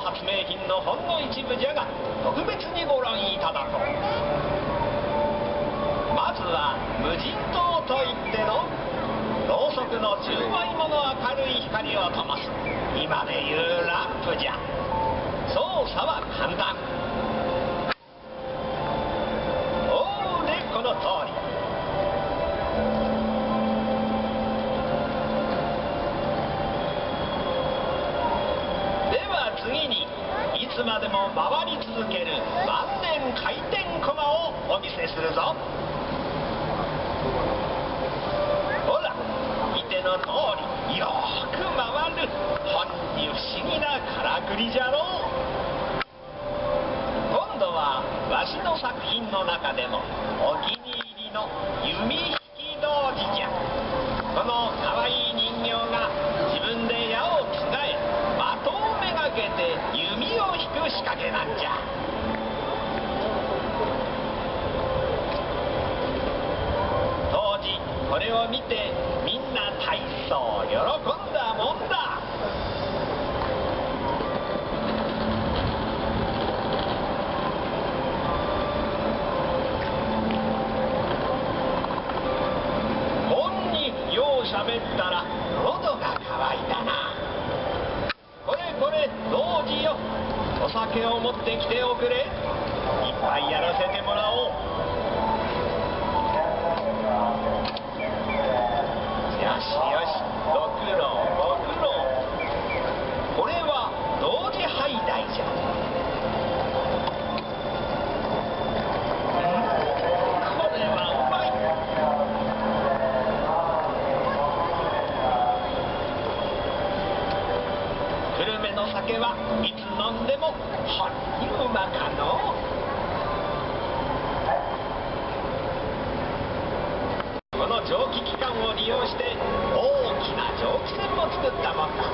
の発明品のほんの一部じゃが、特別にご覧いただこう。まずは無人島といってのろうそくの10倍もの明るい光を灯す今でいうランプじゃ。操作は簡単。おおでこの通り。では次にいつまでも回り続ける万年回転コマをお見せするぞ。ほら見ての通りよーく回る。ほんに不思議なからくりじゃろう。今度はわしの作品の中でもお気に入りの弓引き童子じゃ。このかわいい人形が自分で矢をつがえ的をめがけて弓を引く仕掛けなんじゃ。当時これを見てみんな大層喜んだもんだ。喋ったら喉が渇いたな。これこれ童子よ、お酒を持ってきておくれ。いっぱいやらせてもらおう。よしよし、ご苦労ご苦労。これは童子ハイダイじゃ。これはうまい。久留米の酒はいつ飲んでもほんにうまかのう。この蒸気機関を利用して大きな蒸気船も作ったもんだ。